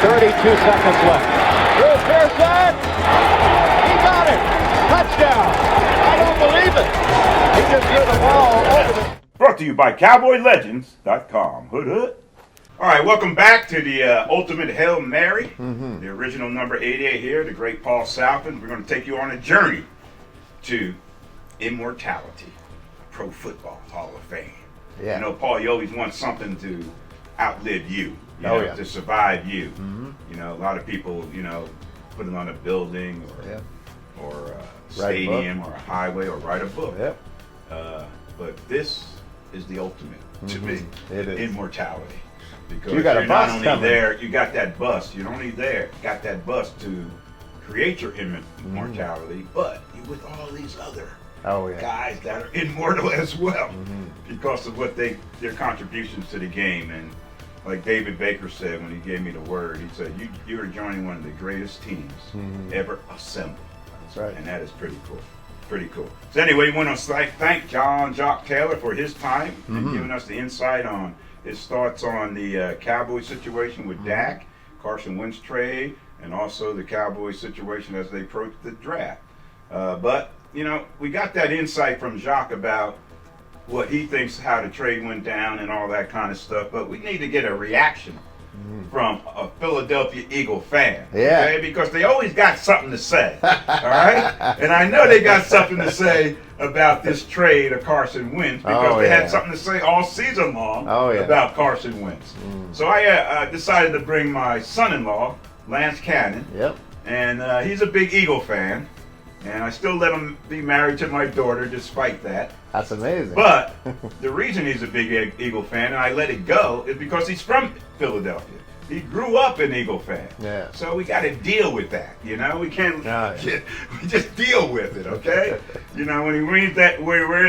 32 seconds left. Here's Pearson. He got it. Touchdown. I don't believe it. He just threw the ball over the... Brought to you by CowboyLegends.com. Hood hood. All right, welcome back to the Ultimate Hail Mary, the original number 88 here, the great Paul Salpin. We're going to take you on a journey to immortality, Pro Football Hall of Fame. Yeah. You know, Paul, you always want something to outlive you, to survive you. You know, a lot of people, put it on a building or a stadium or a highway or write a book. But this is the ultimate to me, it is. Immortality. Because you got a you're bus not only coming. there, you got that bus. You're only there, got that bus to create your immortality, but you're with all these other guys that are immortal as well because of what their contributions to the game. And like David Baker said when he gave me the word, he said, you are joining one of the greatest teams ever assembled. That's right. And that is pretty cool. Pretty cool. So anyway, we want to thank John Jock Taylor for his time and giving us the insight on his thoughts on the Cowboys situation with Dak, Carson Wentz trade, and also the Cowboys situation as they approach the draft. But, we got that insight from Jacques about what he thinks how the trade went down and all that kind of stuff. But we need to get a reaction from a Philadelphia Eagle fan. Okay? Because they always got something to say. All right? And I know they got something to say about this trade of Carson Wentz because they had something to say all season long about Carson Wentz. So I decided to bring my son-in-law, Lance Cannon. And he's a big Eagle fan. And I still let him be married to my daughter despite that. That's amazing. But the reason he's a big Eagle fan, and I let it go, is because he's from Philadelphia. He grew up an Eagle fan. So we got to deal with that, We can't we just deal with it, okay? When he wears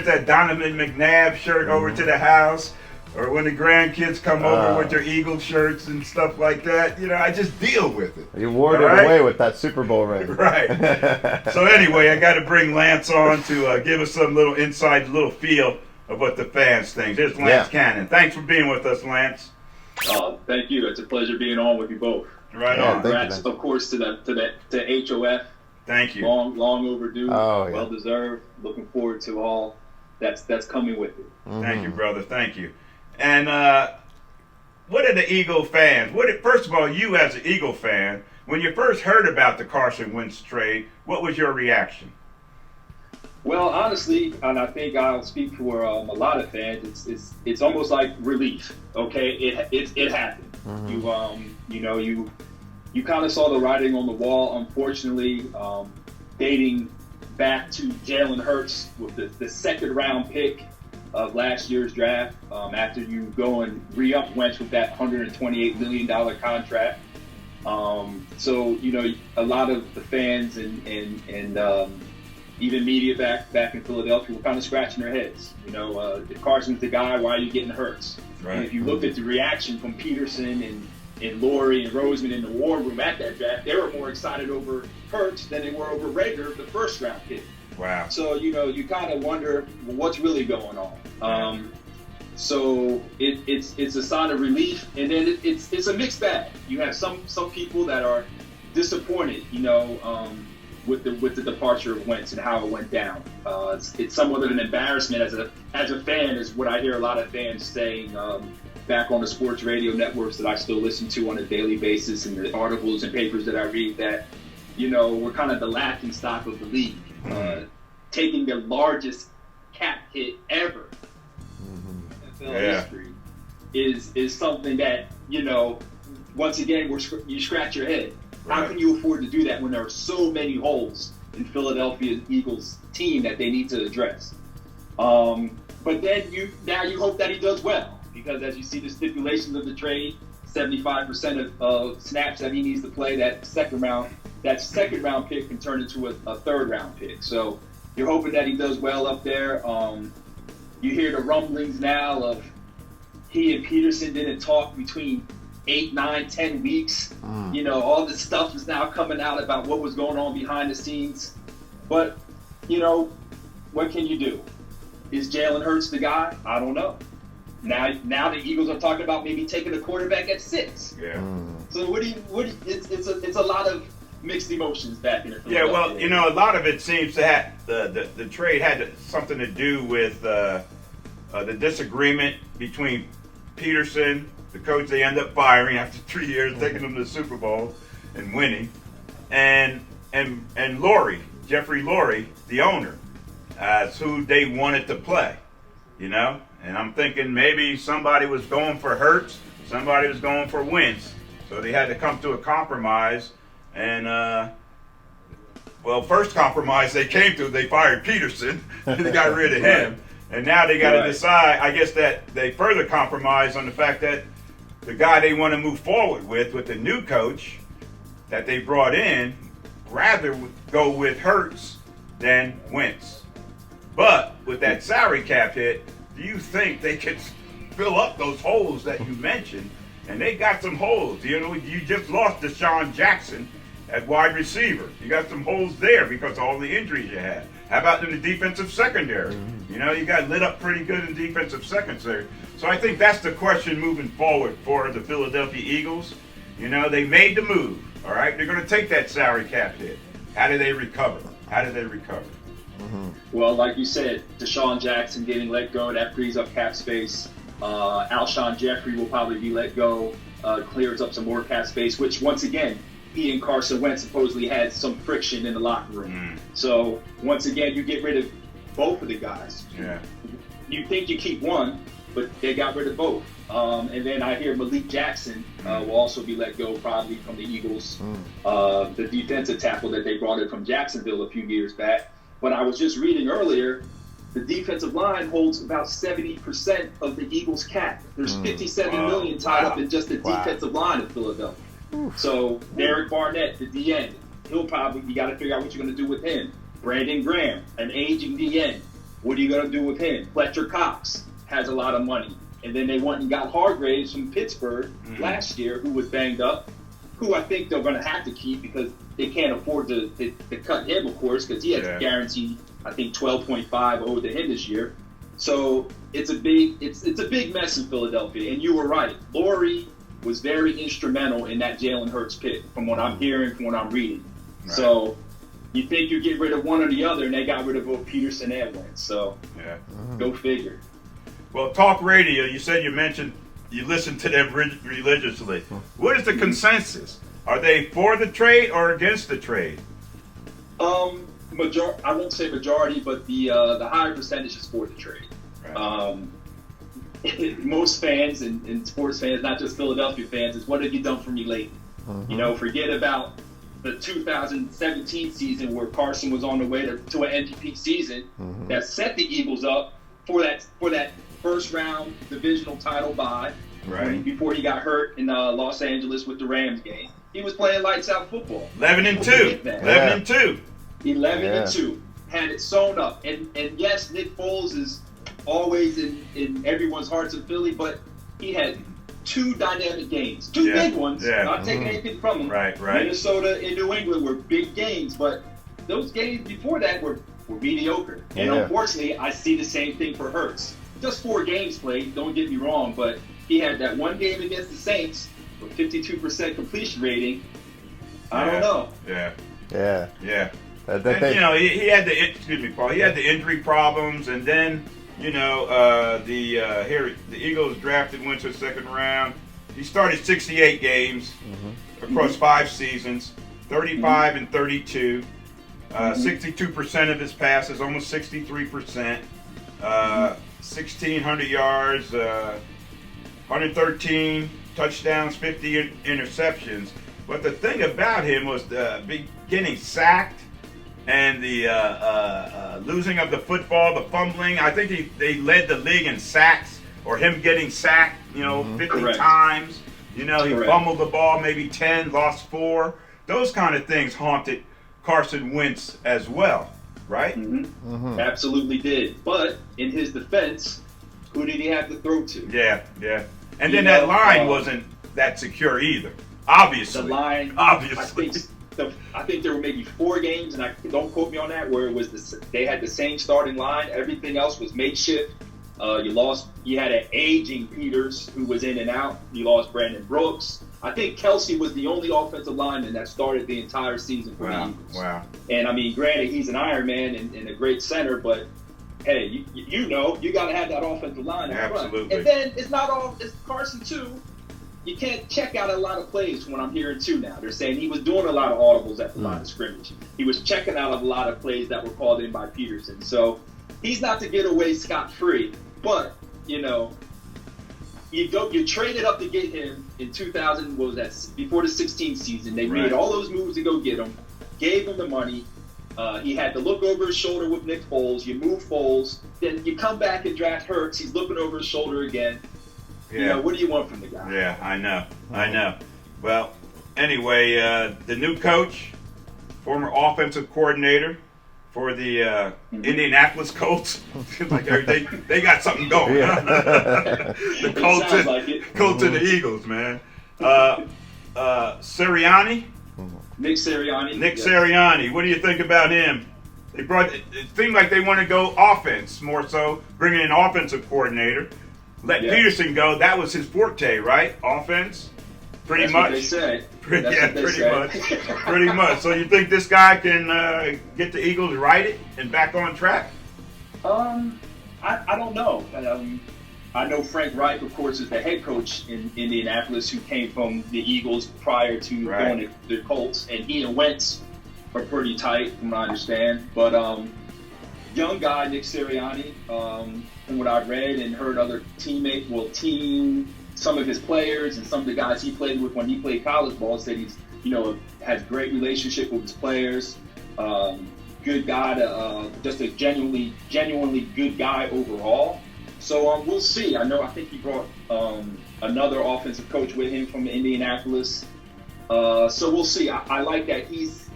that Donovan McNabb shirt over to the house, or when the grandkids come over with their Eagle shirts and stuff like that, I just deal with it. You wore it away with that Super Bowl ring. Right. So anyway, I got to bring Lance on to give us some little insight, little feel of what the fans think. There's Lance Cannon. Thanks for being with us, Lance. Thank you. It's a pleasure being on with you both. Right on. Congrats, of course, to HOF. Thank you. Long overdue. Well deserved. Looking forward to all that's coming with it. Thank you, brother. Thank you. And what are the Eagle fans? First of all, you as an Eagle fan, when you first heard about the Carson Wentz trade, what was your reaction? Well, honestly, and I think I'll speak for a lot of fans. It's almost like relief. Okay, it happened. You kind of saw the writing on the wall. Unfortunately, dating back to Jalen Hurts with the second round pick of last year's draft, after you go and re-up Wentz with that $128 million contract. So, a lot of the fans and even media back in Philadelphia were kind of scratching their heads. If Carson's the guy, why are you getting Hurts? Right. And if you looked at the reaction from Pearson and Laurie and Roseman in the war room at that draft, they were more excited over Hurts than they were over Rager, the first round pick. Wow. So, you kind of wonder, what's really going on? So it's a sign of relief, and then it's a mixed bag. You have some people that are disappointed, with the departure of Wentz and how it went down. It's somewhat of an embarrassment as a fan, is what I hear a lot of fans saying back on the sports radio networks that I still listen to on a daily basis, and the articles and papers that I read, that we're kind of the laughing stock of the league. Taking the largest cap hit ever in NFL history is something that, once again, you scratch your head. Right. How can you afford to do that when there are so many holes in Philadelphia Eagles team that they need to address? But then you hope that he does well, because as you see the stipulations of the trade, 75% of snaps that he needs to play, that second round pick can turn into a third round pick. So you're hoping that he does well up there. You hear the rumblings now of he and Pearson didn't talk between 8, 9, 10 weeks. All this stuff is now coming out about what was going on behind the scenes. But, what can you do? Is Jalen Hurts the guy? I don't know. Now the Eagles are talking about maybe taking a quarterback at 6. Yeah. So it's a lot of mixed emotions back in the Yeah, well, you know, a lot of it seems to have the trade had something to do with the disagreement between Pearson, the coach they end up firing after 3 years, taking them to the Super Bowl and winning, and Lurie, Jeffrey Lurie, the owner, as who they wanted to play, you know. And I'm thinking maybe somebody was going for Hurts, somebody was going for Wentz, so they had to come to a compromise. And well, first compromise they came to, they fired Pearson, they got rid of him, and now they got to decide. I guess that they further compromise on the fact that the guy they want to move forward with the new coach that they brought in, rather go with Hurts than Wentz. But with that salary cap hit, do you think they could fill up those holes that you mentioned? And they got some holes. You know, you just lost Deshaun Jackson at wide receiver. You got some holes there because of all the injuries you had. How about in the defensive secondary? You know, you got lit up pretty good in defensive secondary. So I think that's the question moving forward for the Philadelphia Eagles. You know, they made the move, all right? They're going to take that salary cap hit. How do they recover? How do they recover? Well, like you said, Deshaun Jackson getting let go, that frees up cap space. Alshon Jeffrey will probably be let go, clears up some more cap space, which once again, he and Carson Wentz supposedly had some friction in the locker room. So once again, you get rid of both of the guys. Yeah. You think you keep one, but they got rid of both. And then I hear Malik Jackson will also be let go probably from the Eagles, the defensive tackle that they brought in from Jacksonville a few years back. But I was just reading earlier, the defensive line holds about 70% of the Eagles' cap. There's $57 million tied up in just the defensive line of Philadelphia. So Derek Barnett, the DN, you got to figure out what you're going to do with him. Brandon Graham, an aging DN, what are you going to do with him? Fletcher Cox has a lot of money. And then they went and got Hargraves from Pittsburgh last year, who was banged up, who I think they're going to have to keep because they can't afford to cut him, of course, because he has guaranteed, I think, 12.5 owed to him this year. So it's a big mess in Philadelphia. And you were right. Lurie was very instrumental in that Jalen Hurts pick, from what I'm hearing, from what I'm reading. Right. So you think you get rid of one or the other, and they got rid of both Pearson and Wentz. So go figure. Well, talk radio, you said you mentioned you listen to them religiously. What is the consensus? Are they for the trade or against the trade? I won't say majority, but the higher percentage is for the trade. Right. Most fans and sports fans, not just Philadelphia fans, is what have you done for me lately? You know, forget about the 2017 season where Carson was on the way to an MVP season that set the Eagles up for that first round divisional title bye. Right. Before he got hurt in Los Angeles with the Rams game. He was playing lights out football. 11-2. 11-2. 11-2. Had it sewn up. And yes, Nick Foles is always in everyone's hearts in Philly, but he had two dynamic games. Two big ones. Yeah. Not taking anything from them. Right. Minnesota and New England were big games, but those games before that were mediocre. And unfortunately, I see the same thing for Hurts. Just 4 games played, don't get me wrong, but he had that one game against the Saints with 52% completion rating. I don't know. Yeah. And, you know, he had Paul. He had the injury problems, and then the Eagles drafted Wentz in the second round. He started 68 games across 5 seasons, 35 and 32, 62% of his passes, almost 63%, 1,600 yards. 113 touchdowns, 50 interceptions. But the thing about him was getting sacked and the losing of the football, the fumbling. I think they led the league in sacks, or him getting sacked, 50 times. He fumbled the ball maybe 10, lost 4. Those kind of things haunted Carson Wentz as well, right? Absolutely did. But in his defense, who did he have to throw to? Yeah. And then that line wasn't that secure either. Obviously. The line, obviously. I think there were maybe 4 games, and don't quote me on that, where it was they had the same starting line. Everything else was makeshift. You had an aging Peters who was in and out. You lost Brandon Brooks. I think Kelsey was the only offensive lineman that started the entire season for the Eagles. Wow. And I mean, granted, he's an Iron Man and a great center, but hey, you got to have that offensive line up front. Absolutely. And then it's Carson too. You can't check out a lot of plays from what I'm hearing too now. They're saying he was doing a lot of audibles at the line of scrimmage. He was checking out a lot of plays that were called in by Peterson. So he's not to get away scot-free. But, you traded up to get him in 2000, what was that, before the 16th season. They made all those moves to go get him, gave him the money. He had to look over his shoulder with Nick Foles. You move Foles. Then you come back and draft Hurts. He's looking over his shoulder again. Yeah. What do you want from the guy? Yeah, I know. Well, anyway, the new coach, former offensive coordinator for the Indianapolis Colts. Like they got something going. Yeah. The Colts and the Eagles, man. Sirianni. Nick Sirianni. Sirianni. What do you think about him? It seemed like they want to go offense more so, bringing in an offensive coordinator. Let Peterson go. That was his forte, right? Offense, That's much. What they say. Pretty much. Pretty much. So you think this guy can get the Eagles righted and back on track? I don't know. I know Frank Reich, of course, is the head coach in Indianapolis, who came from the Eagles prior to going to the Colts, and he and Wentz are pretty tight, from what I understand. But young guy Nick Sirianni, from what I've read and heard other some of his players and some of the guys he played with when he played college ball said he's, has great relationship with his players. Good guy, just a genuinely good guy overall. So we'll see. I think he brought another offensive coach with him from Indianapolis. So we'll see. I like that he's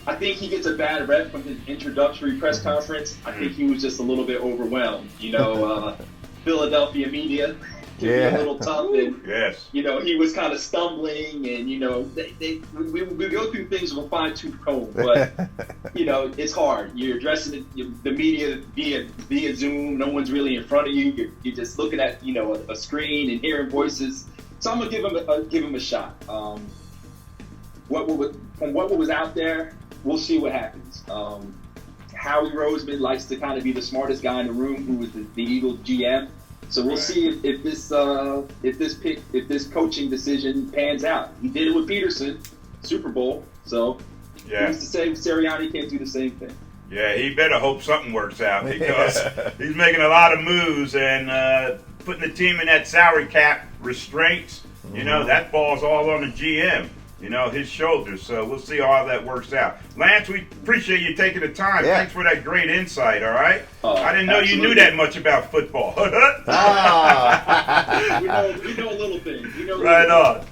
I think he gets a bad rep from his introductory press conference. I think he was just a little bit overwhelmed. Philadelphia media can be a little tough, and he was kind of stumbling, and we go through things with a fine-tooth comb, but it's hard. You're addressing the media via Zoom. No one's really in front of you. You're just looking at a screen and hearing voices. So I'm gonna give him a shot. From what was out there, we'll see what happens. Howie Roseman likes to kind of be the smartest guy in the room, who was the Eagles GM. So we'll see if this coaching decision pans out. He did it with Peterson, Super Bowl. So who's to say Sirianni can't do the same thing? Yeah, he better hope something works out, because he's making a lot of moves and putting the team in that salary cap restraints. That ball's all on the GM. His shoulders. So we'll see how that works out. Lance, we appreciate you taking the time. Yeah. Thanks for that great insight, all right? I didn't know absolutely. you knew that much about football. We know little things. Right on.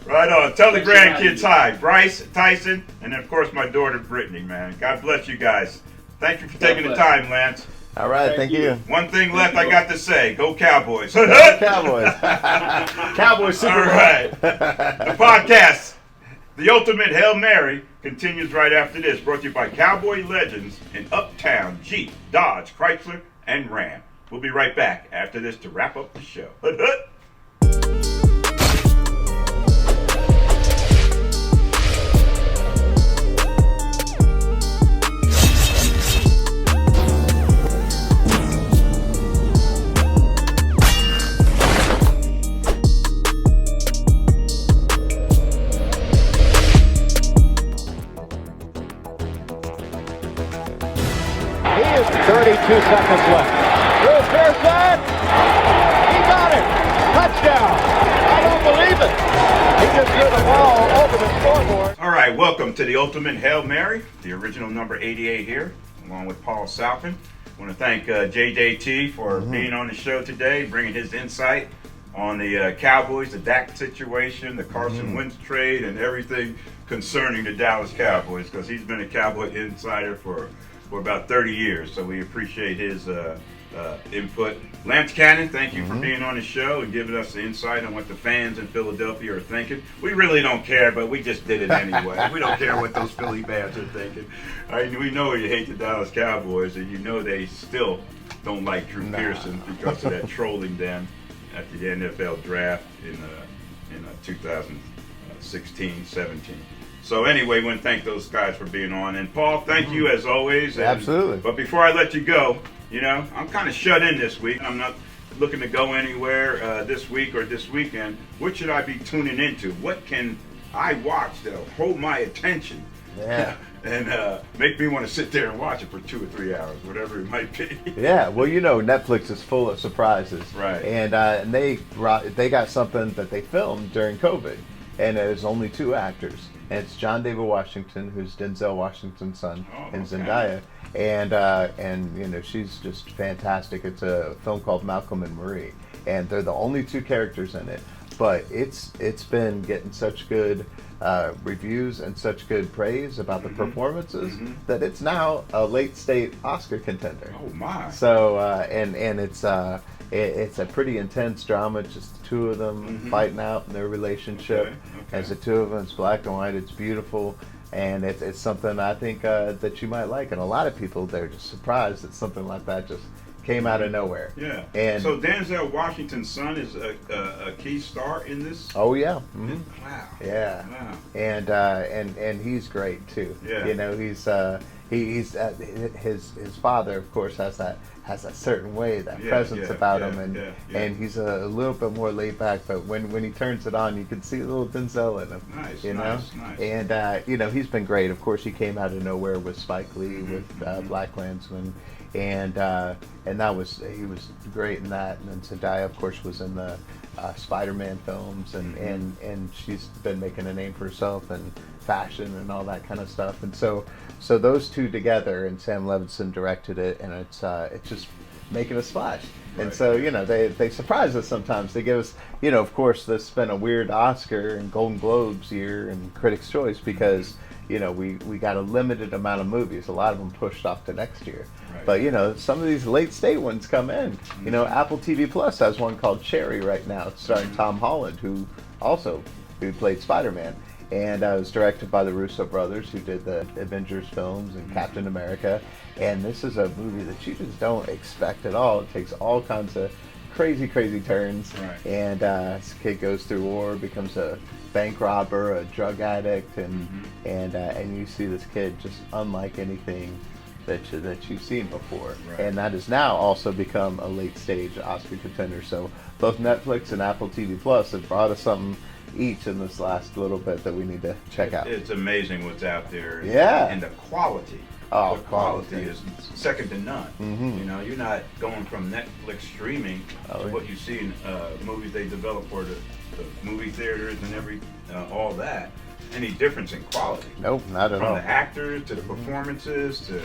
Tell the grandkids hi. Bryce, Tyson, and of course my daughter Brittany, man. God bless you guys. Thank you for taking the time, Lance. All right, thank you. One thing left I got to say. Go Cowboys. Go Cowboys. Cowboys Super Bowl. All right. The podcast, The Ultimate Hail Mary, continues right after this. Brought to you by Cowboy Legends in Uptown, Jeep, Dodge, Chrysler, and Ram. We'll be right back after this to wrap up the show. He is 32 seconds left. Will Pearson, he got it. Touchdown. I don't believe it. He just threw the ball over the scoreboard. All right, welcome to the Ultimate Hail Mary, the original number 88 here, along with Paul Salpin. I want to thank JJT for being on the show today, bringing his insight on the Cowboys, the Dak situation, the Carson Wentz trade, and everything concerning the Dallas Cowboys, because he's been a Cowboy insider for about 30 years. So we appreciate his input. Lance Cannon, thank you for being on the show and giving us the insight on what the fans in Philadelphia are thinking. We really don't care, but we just did it anyway. We don't care what those Philly fans are thinking. We know you hate the Dallas Cowboys, and you know they still don't like Drew Pearson because of that trolling them at the NFL draft in 2016-17. So anyway, we want to thank those guys for being on. And Paul, thank you as always. And, Absolutely. But before I let you go, I'm kind of shut in this week. I'm not looking to go anywhere this week or this weekend. What should I be tuning into? What can I watch that'll hold my attention? Yeah. And make me want to sit there and watch it for 2 or 3 hours, whatever it might be. Yeah, well, Netflix is full of surprises, Right. And they got something that they filmed during COVID, and there's only 2 actors, and it's John David Washington, who's Denzel Washington's son, and Zendaya, and she's just fantastic. It's a film called Malcolm and Marie, and they're the only 2 characters in it, but it's been getting such good reviews and such good praise about the performances that it's now a late state Oscar contender. Oh my! So and it's a pretty intense drama. It's just the 2 of them fighting out in their relationship. Okay. As the 2 of them, it's black and white. It's beautiful, and it's something I think that you might like. And a lot of people, they're just surprised that something like that just came out of nowhere. Yeah. And so Denzel Washington's son is a key star in this. oh yeah. Wow. Yeah. Wow. And he's great too. Yeah. He's his father, of course, has that certain way, that presence about him, and he's a little bit more laid back. But when he turns it on, you can see a little Denzel in him. Nice. Nice. And he's been great. Of course, he came out of nowhere with Spike Lee with Black Klansman, and he was great in that. And then Zendaya, of course, was in the Spider-Man films, and she's been making a name for herself in fashion and all that kind of stuff. And so those 2 together, and Sam Levinson directed it, and it's just making a splash. Right. And so they surprise us sometimes. They give us, of course, this has been a weird Oscar and Golden Globes year and Critics' Choice because we got a limited amount of movies. A lot of them pushed off to next year. Right. But some of these late state ones come in. Apple TV Plus has one called Cherry right now. It's starring Tom Holland, who played Spider-Man, and it was directed by the Russo brothers, who did the Avengers films and Captain America. And this is a movie that you just don't expect at all. It takes all kinds of crazy turns. Right. And this kid goes through war, becomes a bank robber, a drug addict, and you see this kid just unlike anything that you've seen before. Right. And that has now also become a late stage Oscar contender. So both Netflix and Apple TV Plus have brought us something each in this last little bit that we need to check out. It's amazing what's out there. Yeah. And the quality. Oh, the quality is second to none. You're not going from Netflix streaming to what you see in movies they develop for the movie theaters and all that. Any difference in quality? Nope, not at all. From the actors to the performances to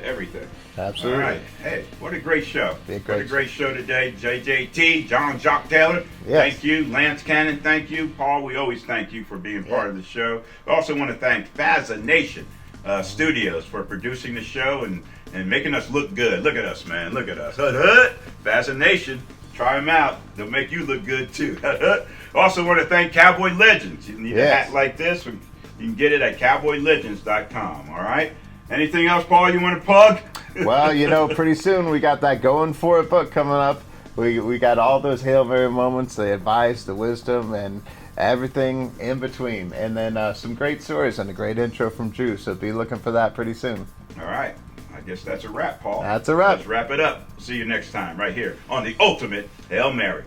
everything. Absolutely. All right. Hey, what a great show. What a great show today. JJT, John Jock Taylor, thank you. Lance Cannon, thank you. Paul, we always thank you for being part of the show. We also want to thank Fascination Studios for producing the show and making us look good. Look at us, man. Look at us. Fascination. Try them out. They'll make you look good, too. Also want to thank Cowboy Legends. You need a hat like this, you can get it at cowboylegends.com, all right? Anything else, Paul, you want to plug? Well, pretty soon we got that Going For It book coming up. We got all those Hail Mary moments, the advice, the wisdom, and everything in between. And then some great stories and a great intro from Drew, so be looking for that pretty soon. All right. I guess that's a wrap, Paul. That's a wrap. Let's wrap it up. See you next time right here on the Ultimate Hail Mary.